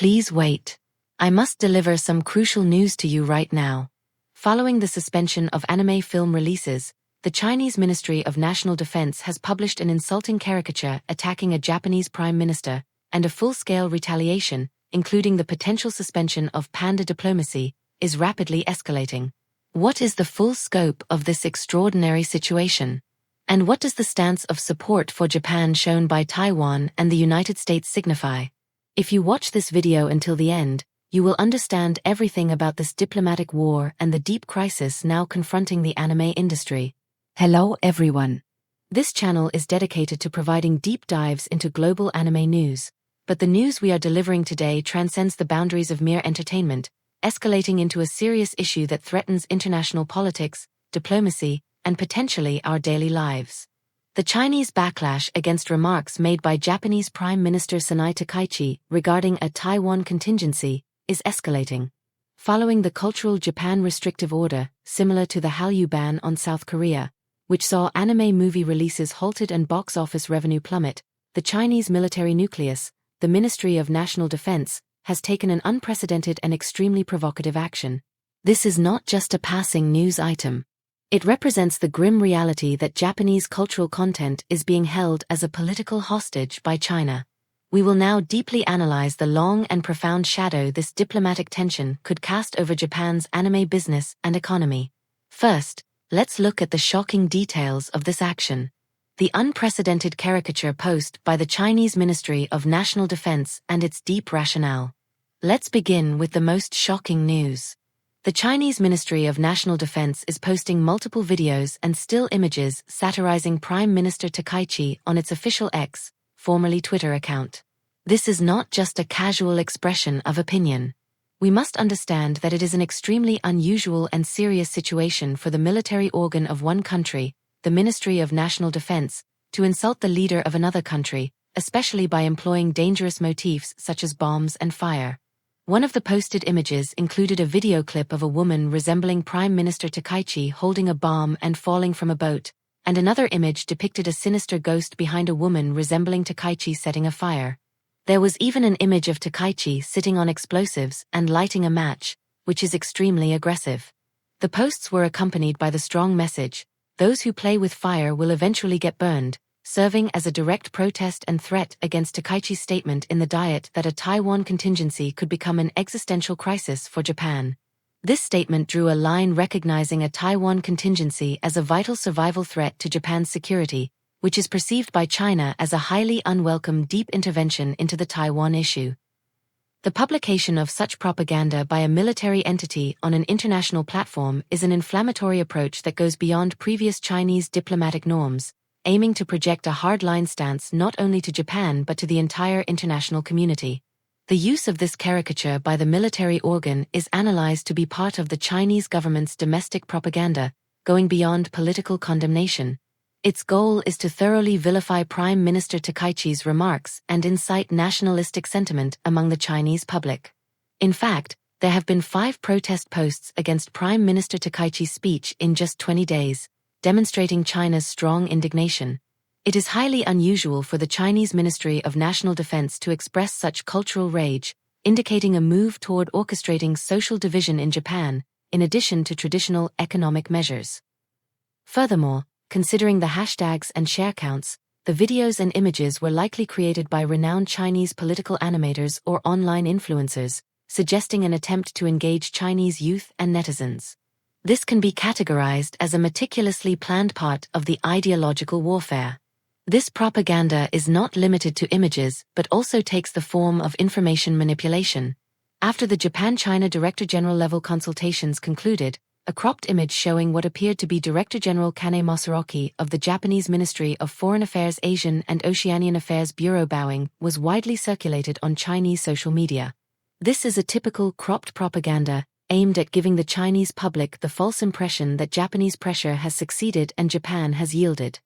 Please wait. I must deliver some crucial news to you right now. Following the suspension of anime film releases, the Chinese Ministry of National Defense has published an insulting caricature attacking a Japanese Prime Minister, and a full-scale retaliation, including the potential suspension of Panda diplomacy, is rapidly escalating. What is the full scope of this extraordinary situation? And what does the stance of support for Japan shown by Taiwan and the United States signify? If you watch this video until the end, you will understand everything about this diplomatic war and the deep crisis now confronting the anime industry. Hello everyone. This channel is dedicated to providing deep dives into global anime news, but the news we are delivering today transcends the boundaries of mere entertainment, escalating into a serious issue that threatens international politics, diplomacy, and potentially our daily lives. The Chinese backlash against remarks made by Japanese Prime Minister Takaichi regarding a Taiwan contingency is escalating. Following the cultural Japan restrictive order, similar to the Hallyu ban on South Korea, which saw anime movie releases halted and box office revenue plummet, the Chinese military nucleus, the Ministry of National Defense, has taken an unprecedented and extremely provocative action. This is not just a passing news item. It represents the grim reality that Japanese cultural content is being held as a political hostage by China. We will now deeply analyze the long and profound shadow this diplomatic tension could cast over Japan's anime business and economy. First, let's look at the shocking details of this action. The unprecedented caricature post by the Chinese Ministry of National Defense and its deep rationale. Let's begin with the most shocking news. The Chinese Ministry of National Defense is posting multiple videos and still images satirizing Prime Minister Takaichi on its official X, formerly Twitter account. This is not just a casual expression of opinion. We must understand that it is an extremely unusual and serious situation for the military organ of one country, the Ministry of National Defense, to insult the leader of another country, especially by employing dangerous motifs such as bombs and fire. One of the posted images included a video clip of a woman resembling Prime Minister Takaichi holding a bomb and falling from a boat, and another image depicted a sinister ghost behind a woman resembling Takaichi setting a fire. There was even an image of Takaichi sitting on explosives and lighting a match, which is extremely aggressive. The posts were accompanied by the strong message, "Those who play with fire will eventually get burned," serving as a direct protest and threat against Takaichi's statement in the Diet that a Taiwan contingency could become an existential crisis for Japan. This statement drew a line recognizing a Taiwan contingency as a vital survival threat to Japan's security, which is perceived by China as a highly unwelcome deep intervention into the Taiwan issue. The publication of such propaganda by a military entity on an international platform is an inflammatory approach that goes beyond previous Chinese diplomatic norms, aiming to project a hardline stance not only to Japan but to the entire international community. The use of this caricature by the military organ is analyzed to be part of the Chinese government's domestic propaganda, going beyond political condemnation. Its goal is to thoroughly vilify Prime Minister Takaichi's remarks and incite nationalistic sentiment among the Chinese public. In fact, there have been 5 protest posts against Prime Minister Takaichi's speech in just 20 days, demonstrating China's strong indignation. It is highly unusual for the Chinese Ministry of National Defense to express such cultural rage, indicating a move toward orchestrating social division in Japan, in addition to traditional economic measures. Furthermore, considering the hashtags and share counts, the videos and images were likely created by renowned Chinese political animators or online influencers, suggesting an attempt to engage Chinese youth and netizens. This can be categorized as a meticulously planned part of the ideological warfare. This propaganda is not limited to images but also takes the form of information manipulation. After the Japan-China Director General level consultations concluded, a cropped image showing what appeared to be Director General Kane Masaroki of the Japanese Ministry of Foreign Affairs Asian and Oceanian Affairs Bureau bowing was widely circulated on Chinese social media. This is a typical cropped propaganda, aimed at giving the Chinese public the false impression that Japanese pressure has succeeded and Japan has yielded.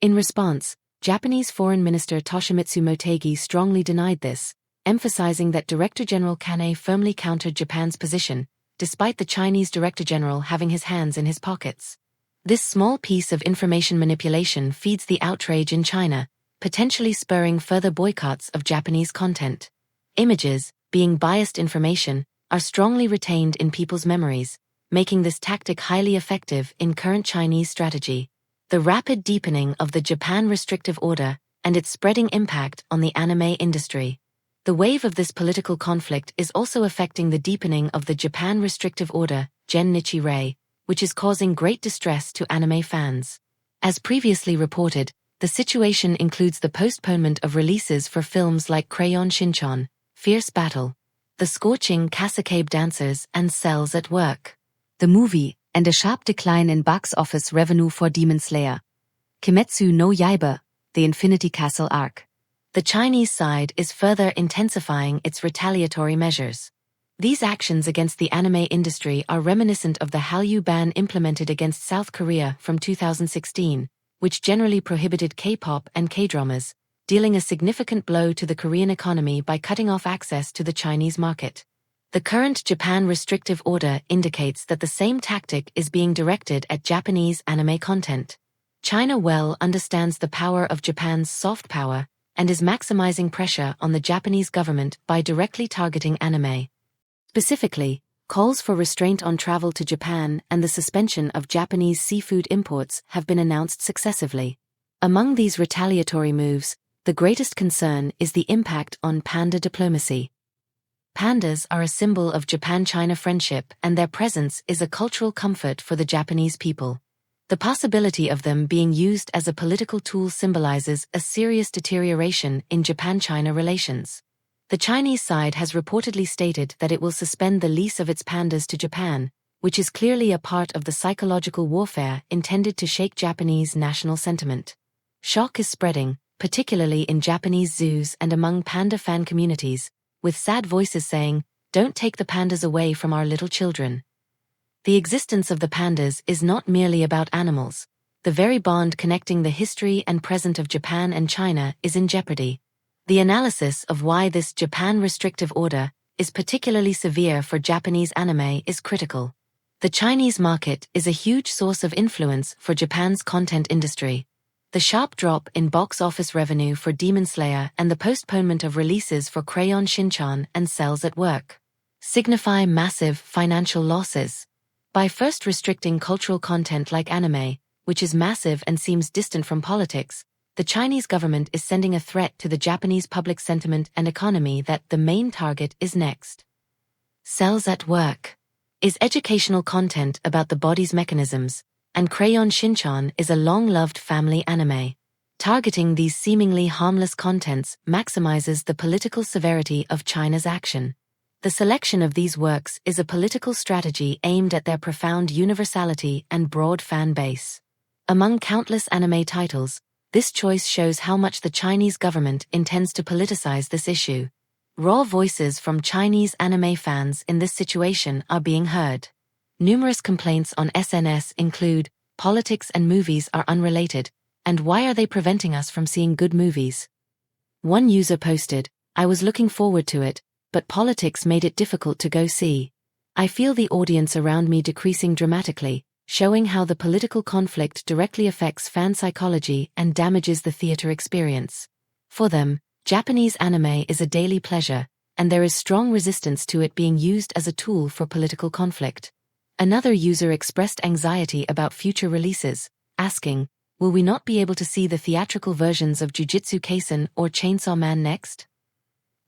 In response, Japanese Foreign Minister Toshimitsu Motegi strongly denied this, emphasizing that Director General Kane firmly countered Japan's position, despite the Chinese Director General having his hands in his pockets. This small piece of information manipulation feeds the outrage in China, potentially spurring further boycotts of Japanese content. Images, being biased information, are strongly retained in people's memories, making this tactic highly effective in current Chinese strategy. The rapid deepening of the Japan restrictive order and its spreading impact on the anime industry. The wave of this political conflict is also affecting the deepening of the Japan restrictive order, Gen Nichi-rei, which is causing great distress to anime fans. As previously reported, the situation includes the postponement of releases for films like Crayon Shin-chan, Fierce Battle, The Scorching Casacabe Dancers and Cells at Work, the movie, and a sharp decline in box office revenue for Demon Slayer. Kimetsu no Yaiba, the Infinity Castle arc. The Chinese side is further intensifying its retaliatory measures. These actions against the anime industry are reminiscent of the Hallyu ban implemented against South Korea from 2016, which generally prohibited K-pop and K-dramas, dealing a significant blow to the Korean economy by cutting off access to the Chinese market. The current Japan restrictive order indicates that the same tactic is being directed at Japanese anime content. China well understands the power of Japan's soft power and is maximizing pressure on the Japanese government by directly targeting anime. Specifically, calls for restraint on travel to Japan and the suspension of Japanese seafood imports have been announced successively. Among these retaliatory moves, the greatest concern is the impact on panda diplomacy. Pandas are a symbol of Japan-China friendship, and their presence is a cultural comfort for the Japanese people. The possibility of them being used as a political tool symbolizes a serious deterioration in Japan-China relations. The Chinese side has reportedly stated that it will suspend the lease of its pandas to Japan, which is clearly a part of the psychological warfare intended to shake Japanese national sentiment. Shock is spreading, particularly in Japanese zoos and among panda fan communities, with sad voices saying, "Don't take the pandas away from our little children." The existence of the pandas is not merely about animals. The very bond connecting the history and present of Japan and China is in jeopardy. The analysis of why this Japan restrictive order is particularly severe for Japanese anime is critical. The Chinese market is a huge source of influence for Japan's content industry. The sharp drop in box office revenue for Demon Slayer and the postponement of releases for Crayon Shin-chan and Cells at Work signify massive financial losses. By first restricting cultural content like anime, which is massive and seems distant from politics, the Chinese government is sending a threat to the Japanese public sentiment and economy that the main target is next. Cells at Work is educational content about the body's mechanisms, and Crayon Shin-chan is a long-loved family anime. Targeting these seemingly harmless contents maximizes the political severity of China's action. The selection of these works is a political strategy aimed at their profound universality and broad fan base. Among countless anime titles, this choice shows how much the Chinese government intends to politicize this issue. Raw voices from Chinese anime fans in this situation are being heard. Numerous complaints on SNS include, "Politics and movies are unrelated, and why are they preventing us from seeing good movies?" One user posted, "I was looking forward to it, but politics made it difficult to go see. I feel the audience around me decreasing dramatically, showing how the political conflict directly affects fan psychology and damages the theater experience. For them, Japanese anime is a daily pleasure, and there is strong resistance to it being used as a tool for political conflict." Another user expressed anxiety about future releases, asking, "Will we not be able to see the theatrical versions of Jujutsu Kaisen or Chainsaw Man next?"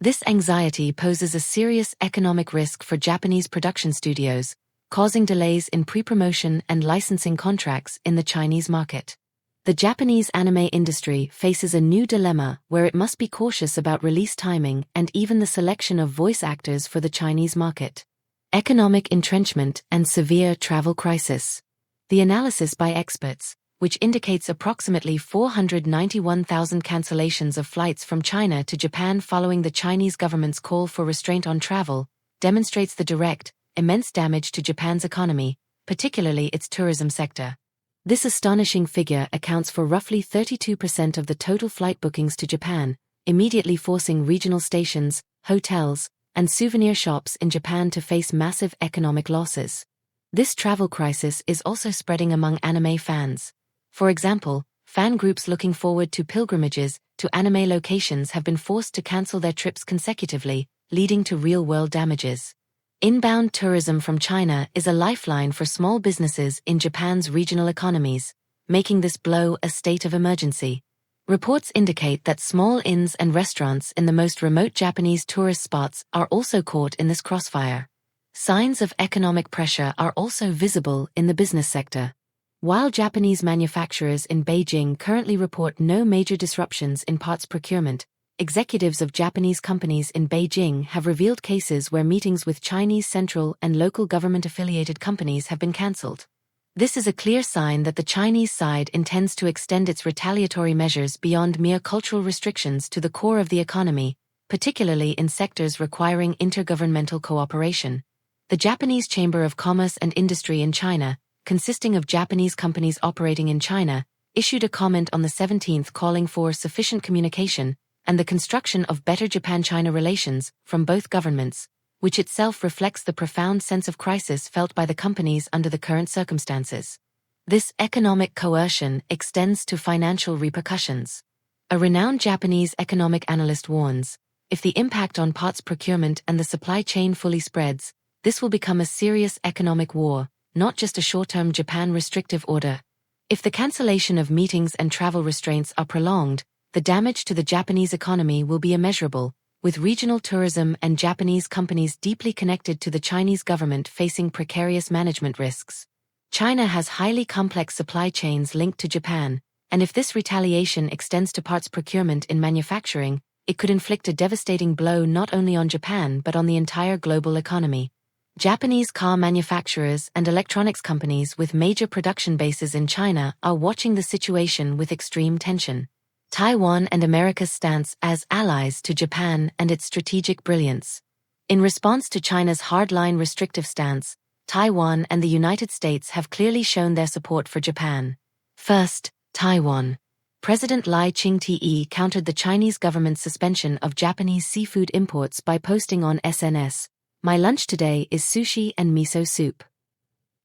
This anxiety poses a serious economic risk for Japanese production studios, causing delays in pre-promotion and licensing contracts in the Chinese market. The Japanese anime industry faces a new dilemma where it must be cautious about release timing and even the selection of voice actors for the Chinese market. Economic entrenchment and severe travel crisis. The analysis by experts, which indicates approximately 491,000 cancellations of flights from China to Japan following the Chinese government's call for restraint on travel, demonstrates the direct, immense damage to Japan's economy, particularly its tourism sector. This astonishing figure accounts for roughly 32% of the total flight bookings to Japan, immediately forcing regional stations, hotels, and souvenir shops in Japan to face massive economic losses. This travel crisis is also spreading among anime fans. For example, fan groups looking forward to pilgrimages to anime locations have been forced to cancel their trips consecutively, leading to real-world damages. Inbound tourism from China is a lifeline for small businesses in Japan's regional economies, making this blow a state of emergency. Reports indicate that small inns and restaurants in the most remote Japanese tourist spots are also caught in this crossfire. Signs of economic pressure are also visible in the business sector. While Japanese manufacturers in Beijing currently report no major disruptions in parts procurement, executives of Japanese companies in Beijing have revealed cases where meetings with Chinese central and local government-affiliated companies have been cancelled. This is a clear sign that the Chinese side intends to extend its retaliatory measures beyond mere cultural restrictions to the core of the economy, particularly in sectors requiring intergovernmental cooperation. The Japanese Chamber of Commerce and Industry in China, consisting of Japanese companies operating in China, issued a comment on the 17th calling for sufficient communication and the construction of better Japan-China relations from both governments, which itself reflects the profound sense of crisis felt by the companies under the current circumstances. This economic coercion extends to financial repercussions. A renowned Japanese economic analyst warns, if the impact on parts procurement and the supply chain fully spreads, this will become a serious economic war, not just a short-term Japan restrictive order. If the cancellation of meetings and travel restraints are prolonged, the damage to the Japanese economy will be immeasurable, with regional tourism and Japanese companies deeply connected to the Chinese government facing precarious management risks. China has highly complex supply chains linked to Japan, and if this retaliation extends to parts procurement in manufacturing, it could inflict a devastating blow not only on Japan but on the entire global economy. Japanese car manufacturers and electronics companies with major production bases in China are watching the situation with extreme tension. Taiwan and America's stance as allies to Japan and its strategic brilliance. In response to China's hardline restrictive stance, Taiwan and the United States have clearly shown their support for Japan. First, Taiwan. President Lai Ching-te countered the Chinese government's suspension of Japanese seafood imports by posting on SNS, "My lunch today is sushi and miso soup."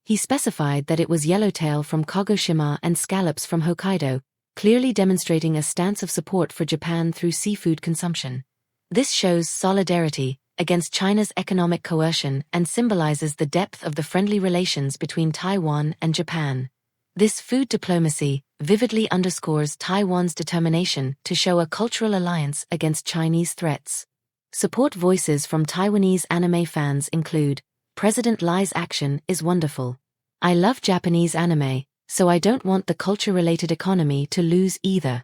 He specified that it was yellowtail from Kagoshima and scallops from Hokkaido, clearly demonstrating a stance of support for Japan through seafood consumption. This shows solidarity against China's economic coercion and symbolizes the depth of the friendly relations between Taiwan and Japan. This food diplomacy vividly underscores Taiwan's determination to show a cultural alliance against Chinese threats. Support voices from Taiwanese anime fans include, "President Lai's action is wonderful. I love Japanese anime, so I don't want the culture-related economy to lose either."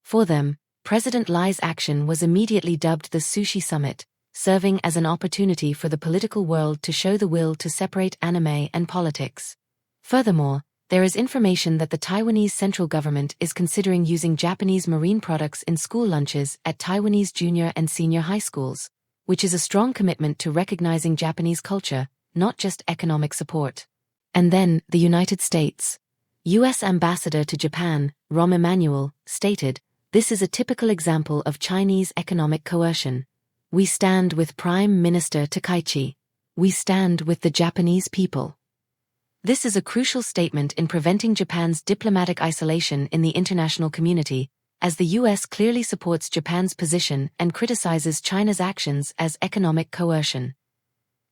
For them, President Lai's action was immediately dubbed the Sushi Summit, serving as an opportunity for the political world to show the will to separate anime and politics. Furthermore, there is information that the Taiwanese central government is considering using Japanese marine products in school lunches at Taiwanese junior and senior high schools, which is a strong commitment to recognizing Japanese culture, not just economic support. And then, the United States. U.S. Ambassador to Japan, Rahm Emanuel, stated, "This is a typical example of Chinese economic coercion. We stand with Prime Minister Takaichi. We stand with the Japanese people." This is a crucial statement in preventing Japan's diplomatic isolation in the international community, as the U.S. clearly supports Japan's position and criticizes China's actions as economic coercion.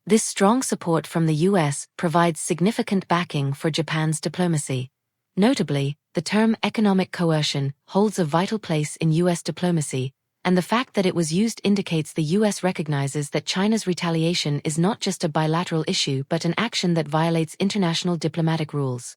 This strong support from the U.S. provides significant backing for Japan's diplomacy. Notably, the term economic coercion holds a vital place in U.S. diplomacy, and the fact that it was used indicates the U.S. recognizes that China's retaliation is not just a bilateral issue but an action that violates international diplomatic rules.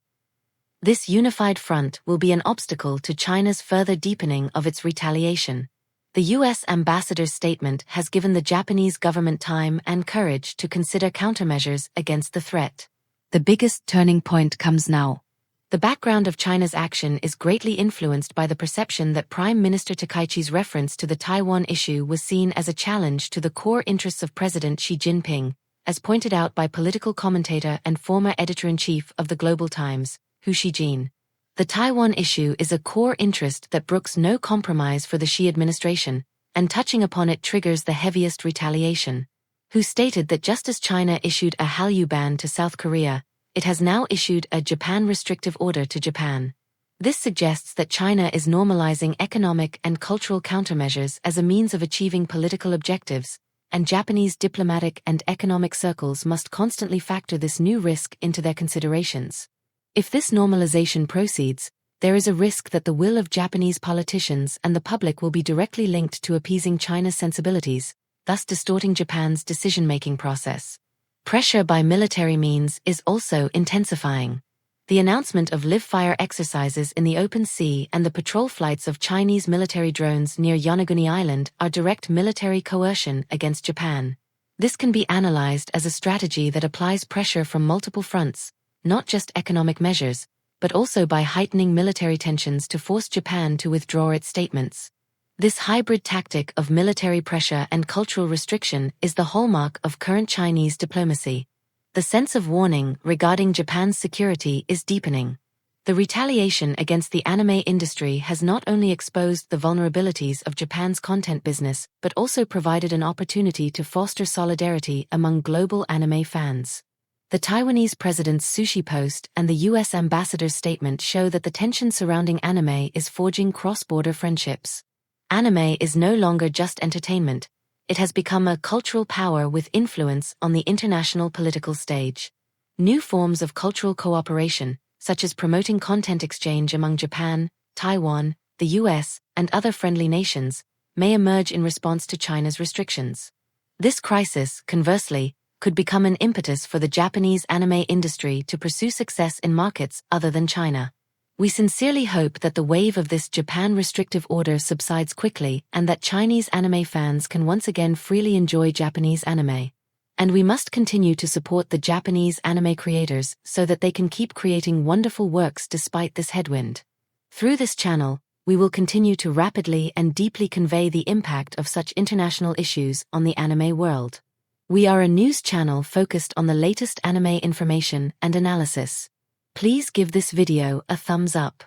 This unified front will be an obstacle to China's further deepening of its retaliation. The U.S. ambassador's statement has given the Japanese government time and courage to consider countermeasures against the threat. The biggest turning point comes now. The background of China's action is greatly influenced by the perception that Prime Minister Takaichi's reference to the Taiwan issue was seen as a challenge to the core interests of President Xi Jinping, as pointed out by political commentator and former editor-in-chief of the Global Times, Hu Xijin. The Taiwan issue is a core interest that brooks no compromise for the Xi administration, and touching upon it triggers the heaviest retaliation. Hu stated that just as China issued a Hallyu ban to South Korea, it has now issued a Japan restrictive order to Japan. This suggests that China is normalizing economic and cultural countermeasures as a means of achieving political objectives, and Japanese diplomatic and economic circles must constantly factor this new risk into their considerations. If this normalization proceeds, there is a risk that the will of Japanese politicians and the public will be directly linked to appeasing China's sensibilities, thus distorting Japan's decision-making process. Pressure by military means is also intensifying. The announcement of live-fire exercises in the open sea and the patrol flights of Chinese military drones near Yonaguni Island are direct military coercion against Japan. This can be analyzed as a strategy that applies pressure from multiple fronts, not just economic measures, but also by heightening military tensions to force Japan to withdraw its statements. This hybrid tactic of military pressure and cultural restriction is the hallmark of current Chinese diplomacy. The sense of warning regarding Japan's security is deepening. The retaliation against the anime industry has not only exposed the vulnerabilities of Japan's content business but also provided an opportunity to foster solidarity among global anime fans. The Taiwanese president's sushi post and the U.S. ambassador's statement show that the tension surrounding anime is forging cross-border friendships. Anime is no longer just entertainment. It has become a cultural power with influence on the international political stage. New forms of cultural cooperation, such as promoting content exchange among Japan, Taiwan, the US, and other friendly nations, may emerge in response to China's restrictions. This crisis, conversely, could become an impetus for the Japanese anime industry to pursue success in markets other than China. We sincerely hope that the wave of this Japan restrictive order subsides quickly and that Chinese anime fans can once again freely enjoy Japanese anime. And we must continue to support the Japanese anime creators so that they can keep creating wonderful works despite this headwind. Through this channel, we will continue to rapidly and deeply convey the impact of such international issues on the anime world. We are a news channel focused on the latest anime information and analysis. Please give this video a thumbs up.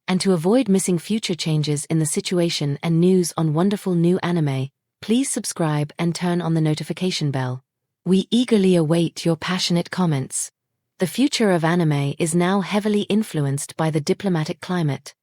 And to avoid missing future changes in the situation and news on wonderful new anime, please subscribe and turn on the notification bell. We eagerly await your passionate comments. The future of anime is now heavily influenced by the diplomatic climate.